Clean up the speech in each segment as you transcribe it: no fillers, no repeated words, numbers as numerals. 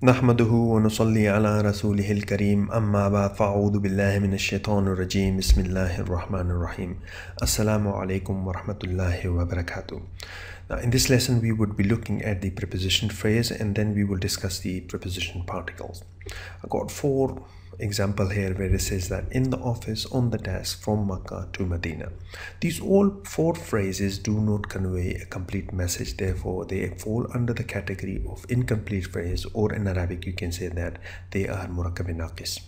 نحمده ونصلي على رسوله الكريم أما بعد فأعوذ بالله من الشيطان الرجيم بسم الله الرحمن الرحيم Assalamu alaikum wa rahmatullahi wa barakatuh. Now in this lesson we would be looking at the preposition phrase and then we will discuss the preposition particles. I got four example here where it says that in the office, on the desk, from Makkah to Medina. These all four phrases do not convey a complete message, therefore they fall under the category of incomplete phrase, or in Arabic you can say that they are murakkab naqis.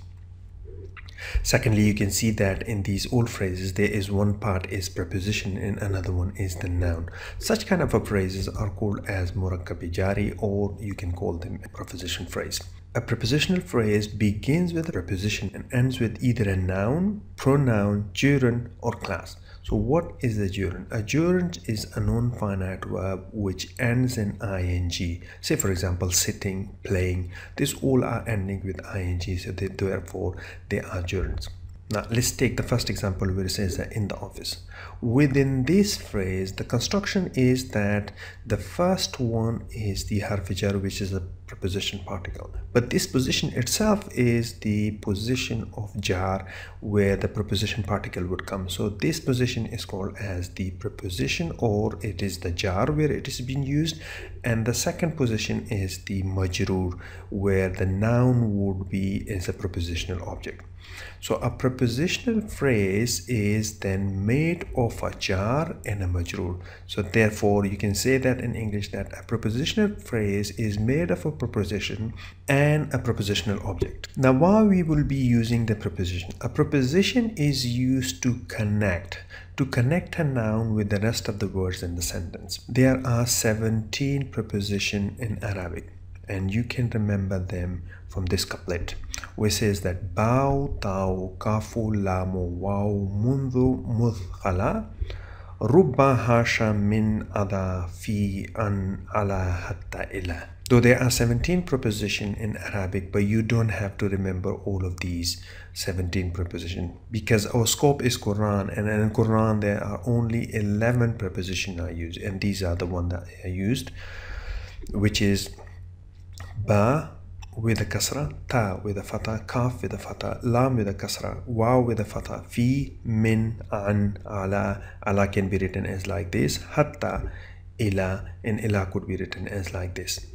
Secondly, you can see that in these all phrases there is one part is preposition and another one is the noun. Such kind of phrases are called as murakkab jari, or you can call them a preposition phrase. A prepositional phrase begins with a preposition and ends with either a noun, pronoun, gerund, or class. So what is a gerund? A gerund is a non-finite verb which ends in ing. Say for example, sitting, playing. These all are ending with ing, so therefore they are gerunds. Now let's take the first example where it says that in the office. Within this phrase, the construction is that the first one is the harf jar, which is a preposition particle, but this position itself is the position of jar where the preposition particle would come. So this position is called as the preposition, or it is the jar where it is being used, and the second position is the majroor where the noun would be as a prepositional object. So a prepositional phrase is then made of a jar and a majroor. So therefore you can say that in English that a prepositional phrase is made of a preposition and a prepositional object. Now why we will be using the preposition? A preposition is used to connect a noun with the rest of the words in the sentence. There are 17 prepositions in Arabic, and you can remember them from this couplet, which says that Bao, Tao, Kafu, Lamu, Wow, Mundu, Mudkhala, Rubba, Hasha, Min, Ada, Fi, An, Ala, Hatta, Ila. Though there are 17 prepositions in Arabic, but you don't have to remember all of these 17 prepositions because our scope is Quran, and in Quran there are only 11 prepositions are used, and these are the ones that are used, which is Ba with a kasra, Ta with a fatha, Kaf with a fatha, Lam with a kasra, Waw with a fatha, Fi, Min, An, Ala. Ala can be written as like this, Hatta, Ila, and Ila could be written as like this.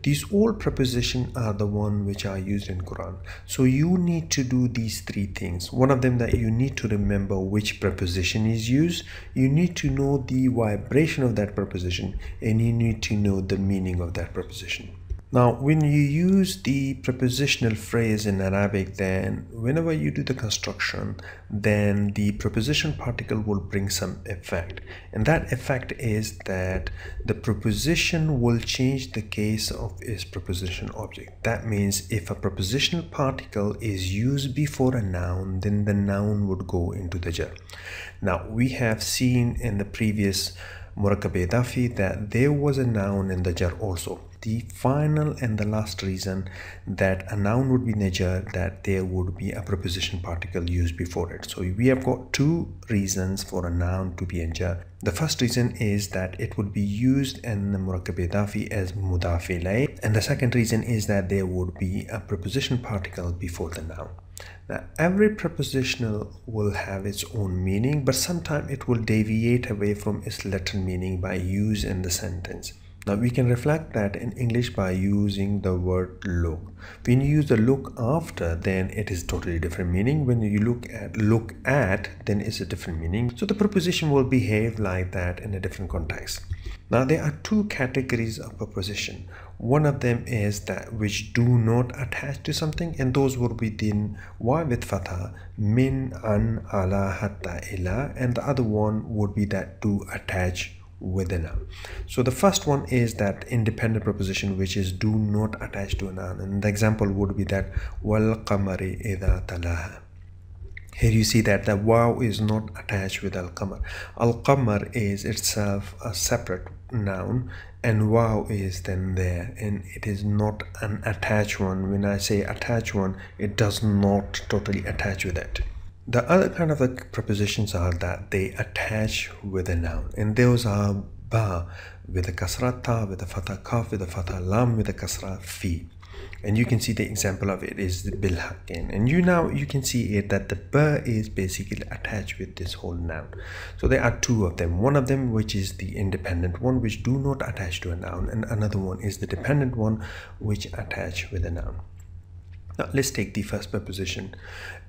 These all prepositions are the one which are used in Quran. So you need to do these three things. One of them, that you need to remember which preposition is used, you need to know the vibration of that preposition, and you need to know the meaning of that preposition. Now when you use the prepositional phrase in Arabic, then whenever you do the construction, then the preposition particle will bring some effect, and that effect is that the preposition will change the case of its preposition object. That means if a prepositional particle is used before a noun, then the noun would go into the jar. Now we have seen in the previous murakkab idafi that there was a noun in the jar also. The final and the last reason that a noun would be in a jar, that there would be a preposition particle used before it. So we have got two reasons for a noun to be in jar. The first reason is that it would be used in the murakkab idafi as mudaf ilayh, and the second reason is that there would be a preposition particle before the noun. Now every prepositional will have its own meaning, but sometimes it will deviate away from its literal meaning by use in the sentence. Now we can reflect that in English by using the word look. When you use the look after, then it is totally different meaning. When you look at, then it's a different meaning. So the preposition will behave like that in a different context. Now there are two categories of preposition. One of them is that which do not attach to something, and those will be then wa with fatha, min, an, ala, hatta, ila, and the other one would be that do attach with a noun. So the first one is that independent preposition which is do not attach to a noun, and the example would be that wal qamari idha talaha. Here you see that the wow is not attached with al-qamar. Al-qamar is itself a separate noun, and wow is then there, and it is not an attached one. When I say attached one, it does not totally attach with it. The other kind of prepositions are that they attach with a noun, and those are ba with a kasra, ta with a fatha, kaf with a fatha, lam with a kasra, fi. And you can see the example of it is the bil haqqin, and you can see it that the ba is basically attached with this whole noun. So there are two of them, one of them which is the independent one which do not attach to a noun, and another one is the dependent one which attach with a noun. Now let's take the first preposition,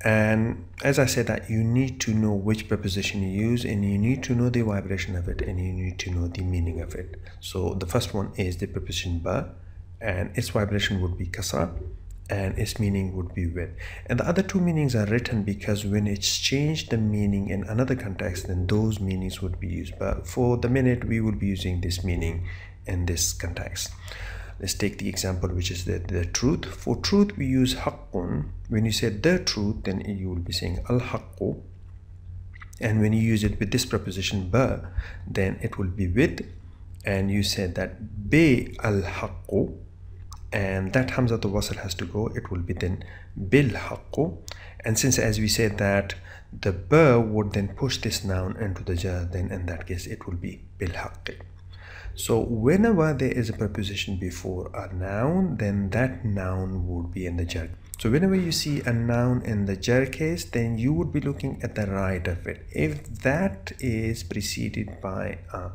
and as I said that you need to know which preposition you use, and you need to know the vibration of it, and you need to know the meaning of it. So the first one is the preposition ba, and its vibration would be kasra and its meaning would be with. And the other two meanings are written because when it's changed the meaning in another context, then those meanings would be used. But for the minute we will be using this meaning in this context. Let's take the example which is the truth. For truth we use haqqun. When you say the truth, then you will be saying al-haqqu. And when you use it with this preposition ba, then it will be with, and you said that bi al-haqqu, and that hamzatul wasl has to go, it will be then bil haqqu. And since as we said that the ba would then push this noun into the jar, then in that case it will be bil haqqi. So whenever there is a preposition before a noun, then that noun would be in the jar. So whenever you see a noun in the jar case, then you would be looking at the right of it. If that is preceded by a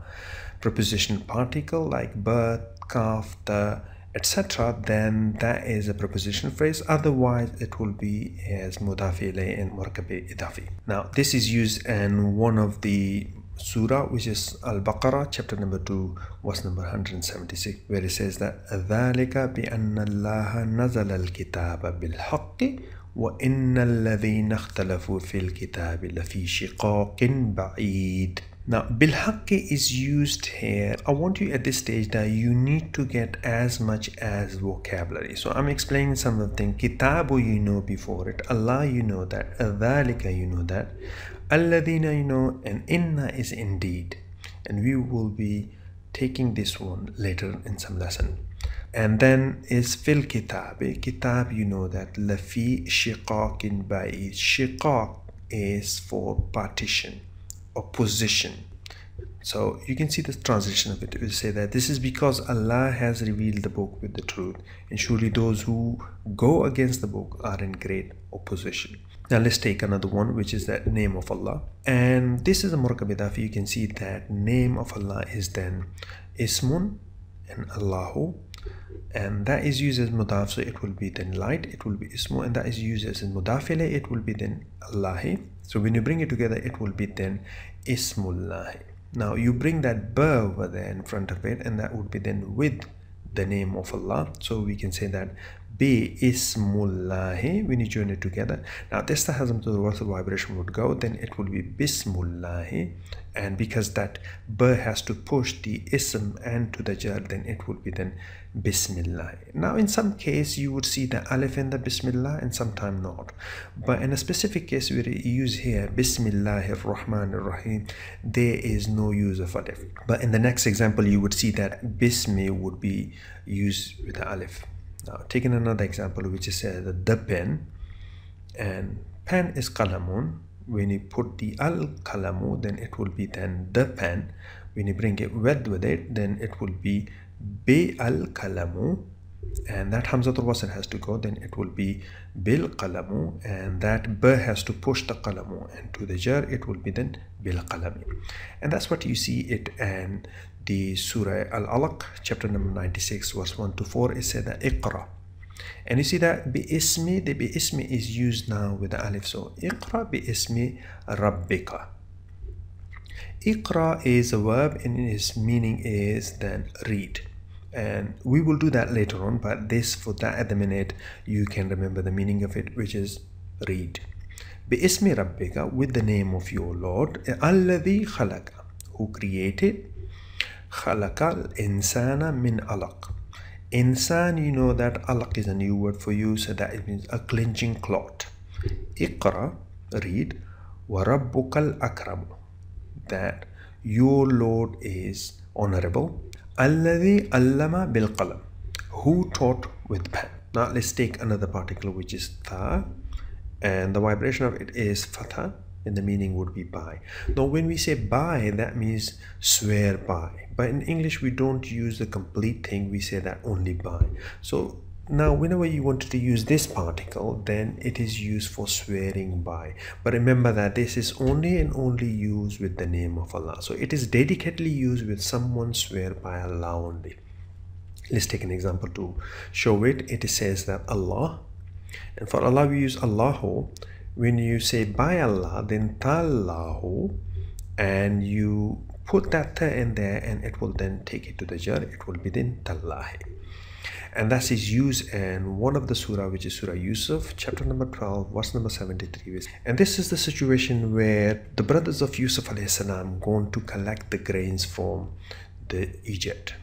preposition particle like ba, kaf, ta, etc., then that is a preposition phrase. Otherwise it will be as mudaf ilayh and murakkab idafi. Now this is used in one of the surah, which is Al-Baqarah chapter number 2 verse number 176, where it says that ذَلِكَ بِأَنَّ اللَّهَ نَزَلَ الْكِتَابَ بِالْحَقِّ وَإِنَّ الَّذِينَ اخْتَلَفُوا فِي الْكِتَابِ لَفِي شِقَاقٍ بَعِيدٍ. Now bilhaqqi is used here. I want you at this stage that you need to get as much as vocabulary. So I'm explaining something. Kitabu you know before it, Allah you know that, dhalika you know that, alladina you know, and inna is indeed. And we will be taking this one later in some lesson. And then is fil kitab. Kitab you know that, lafi shiqaqin ba'id. Shiqaq is for partition or position. So you can see the translation of it. It will say that this is because Allah has revealed the book with the truth, and surely those who go against the book are in great opposition. Now let's take another one, which is that name of Allah, and this is a murakkab idafi. You can see that name of Allah is then ismun and Allahu, and that is used as mudaf, so it will be then light, it will be ismu, and that is used as mudaf ilayh, it will be then Allahi. So when you bring it together, it will be then ismullahi. Now you bring that ba over there in front of it, and that would be then with the name of Allah. So we can say that bi ismullahi when you join it together. Now this tahazam to the wasl vibration would go, then it will be bismullahi, and because that ba has to push the ism and to the jar, then it would be then bismillah. Now in some case you would see the alif in the bismillah and sometime not, but in a specific case where you use here bismillahir rahmanir rahim, there is no use of alif. But in the next example you would see that bismi would be used with the alif. Now taking another example, which is the pen, and pen is qalamun. When you put the al-qalamu, then it will be then the pen. When you bring it with it, then it will be bi al-qalamu, and that hamzatul wasl has to go, then it will be bil qalamu, and that ba has to push the qalamu, and to the jar it will be then bil qalami. And that's what you see it in the Surah Al-Alaq chapter number 96 verse 1 to 4. It said that iqra, and you see that bi ismi, the bi ismi is used now with the alif. So iqra bi ismi rabbika. Iqra is a verb, and its meaning is then read, and we will do that later on, but this for that at the minute you can remember the meaning of it, which is read. Bi ismi rabbika, with the name of your Lord, alladhi khalaqa, who created, khalaqal insana min alaq. Insan, you know that alaq is a new word for you, so that it means a clinching cloth. Iqra, read, wa rabbukal akram, that your Lord is honorable. Alladhi allama bil qalam, who taught with pen. Now let's take another particle, which is tha, and the vibration of it is fatha, and the meaning would be by. Now when we say by, that means swear by, but in English we don't use the complete thing, we say that only by. So Now, whenever you wanted to use this particle, then it is used for swearing by. But remember that this is only and only used with the name of Allah. So it is dedicatedly used with someone swear by Allah only. Let's take an example to show it. It says that Allah, and for Allah we use Allahu. When you say by Allah, then Tallahu, and you put that ta in there, and it will then take it to the jar. It will be then Tallahi. And that is used in one of the surah, which is Surah Yusuf, chapter number 12, verse number 73. And this is the situation where the brothers of Yusuf alayhi salam gone to collect the grains from the Egypt.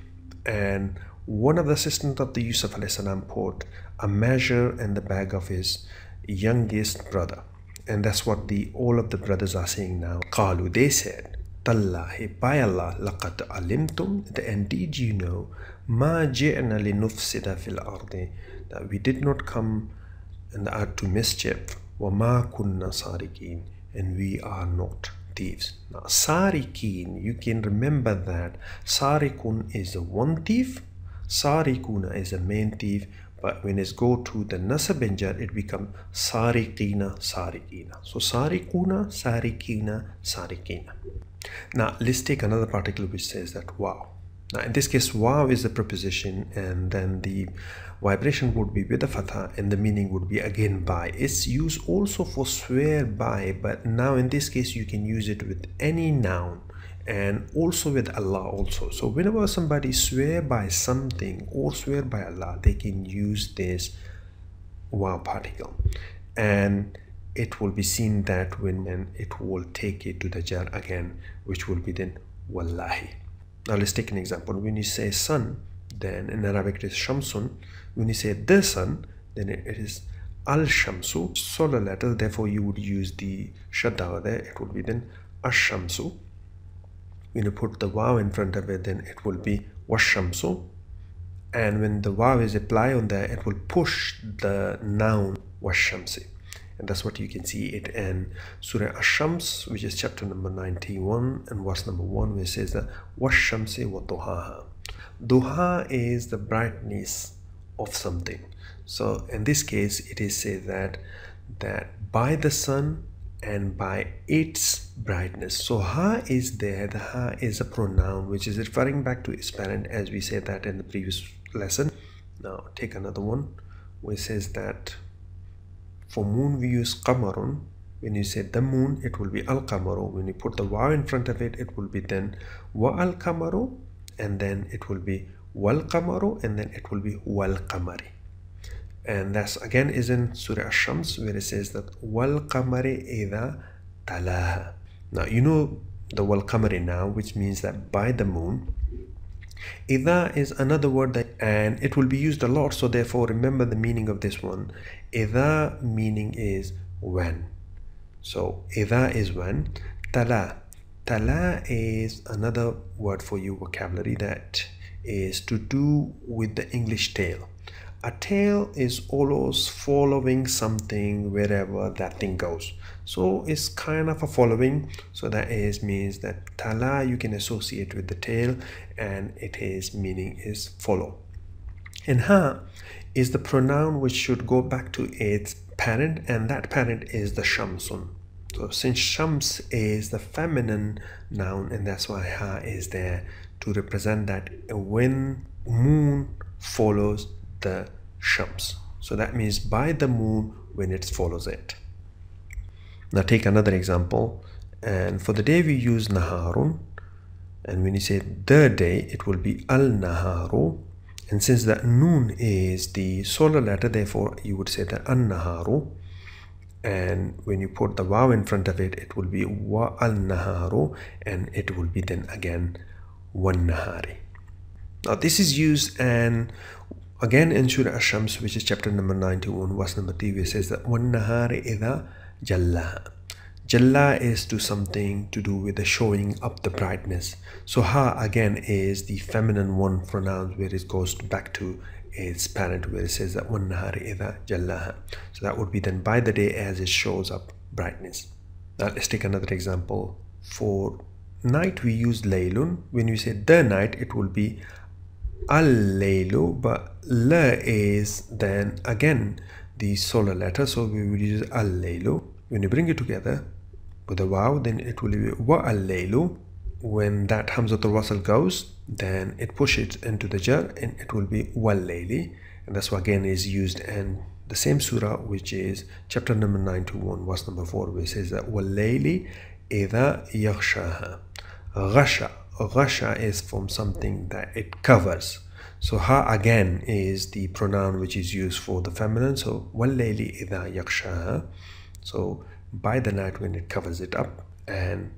And one of the assistants of the Yusuf alayhi salam put a measure in the bag of his youngest brother. And that's what all of the brothers are saying now. Qalu, they said, Tallahi, by Allah, laqad alimtum, that indeed you know, ma ji'na li nufsida fil ardi, that we did not come in the earth to mischief, wa ma kunna sariqeen, and we are not thieves. Now, sariqeen, you can remember that sariqun is the one thief, sariquna is the main thief, but when it go to the nasab and jar, it becomes sariqina, sariqina. So sariquna, sariqina, sariqina. Now let's take another particle which says that wow. Now in this case, wow is the preposition, and then the vibration would be with the fatha, and the meaning would be again by. It's used also for swear by, but now in this case you can use it with any noun, and also with Allah also. So whenever somebody swear by something or swear by Allah, they can use this wow particle, and it will be seen that when it will take it to the jar again, which will be then wallahi. Now let's take an example. When you say sun, then in Arabic it is shamsun. When you say the sun, then it is al-shamsu, solar letter, therefore you would use the shadda there, it would be then ash-shamsu. When you put the waw in front of it, then it will be wash-shamsu, and when the waw is applied on there, it will push the noun wash-shamsi. And that's what you can see it in Surah Ash-Shams, which is chapter number 91 and verse number 1, where it says that wash-shamsi wa duhaha. Duha is the brightness of something. So in this case, it is said that by the sun and by its brightness. So ha is there. The ha is a pronoun which is referring back to its parent, as we said that in the previous lesson. Now take another one where it says that for moon we use qamarun. When you say the moon, it will be al-qamaru. When you put the waw in front of it, it will be then wa al-qamaru, and then it will be wal qamaru, and then it will be wal qamari. And that's again is in Surah Ash-Shams, where it says that wal qamari idha talaha. Now you know the wal qamari now, which means that by the moon. Idha is another word that, and it will be used a lot, so therefore remember the meaning of this one. Idha meaning is when. So idha is when. Tala. Tala is another word for you vocabulary that is to do with the English tail. A tail is always following something wherever that thing goes. So it's kind of a following. So that is means that tala you can associate with the tail, and it is meaning is follow. And ha is the pronoun which should go back to its parent, and that parent is the shamsun. So since shams is the feminine noun, and that's why ha is there to represent that when moon follows the shams. So that means by the moon when it follows it. Now take another example, and for the day we use naharun, and when you say the day, it will be al-naharu, and since the noon is the solar letter, therefore you would say that an-naharu, and when you put the waw in front of it, it will be wa al-naharu, and it will be then again wan-nahari. Now this is used and again in Surah Ash-Shams, which is chapter number 91, verse number 3, where it says that wan-nahari idha jallaha. Jalla is to something to do with the showing up the brightness. So ha again is the feminine one pronoun where it goes back to its parent, where it says that wan-nahari idha jallaha. So that would be then by the day as it shows up brightness. Now let's take another example. For night we use laylun. When we say the night, it will be al-laylu, but la is then again the solar letter, so we will use al-laylu. When you bring it together with a waw, then it will be wa al-laylu. When that hamzatul wasl goes, then it pushes into the jar and it will be wal-layli, and that's what again is used in the same surah, which is chapter number 91 verse number 4, which says that wal-layli idha yaghshaha. Ghasha is from something that it covers, so ha again is the pronoun which is used for the feminine, so wal-layli idha yaghshaha, so by the night when it covers it up. And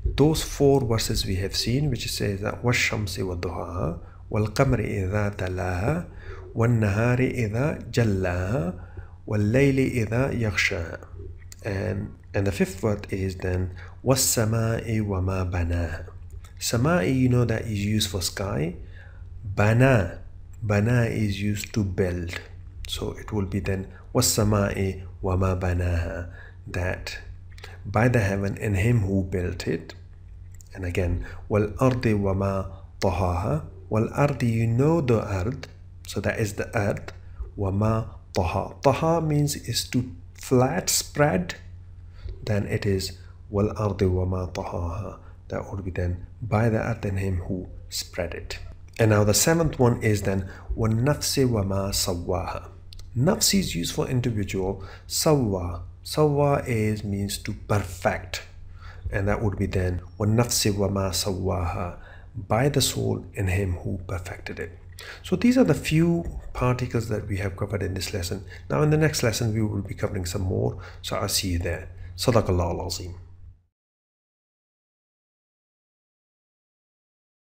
those 4 verses we have seen, which says that wash-shamsi wa-duhaha, wal-qamri idha talaha, wal-nahari idha jallaha, wal-layli idha yaghshaha. And the 5th word is then was-sama'i wa ma banaha. Sama'i, you know, that is used for sky. Bana is used to build, so it will be then was-sama'i wa ma banaha, that by the heaven and him who built it. And again wal-ardi wa ma tahaha. Wal-ardi, you know the ard, so that is the earth. Wa ma taha. Taha means is to flat spread, then it is wal-ardi wa ma tahaha, that would be then by the earth and him who spread it. And now the 7th one is then wan-nafsi wa ma sawwaha. Nafs is used for individual. Sawwa is means to perfect, and that would be then wan-nafsi wa ma sawwaha, by the soul and him who perfected it. So these are the few particles that we have covered in this lesson. Now in the next lesson we will be covering some more, so I'll see you there. Sadaqallahu al-Azim.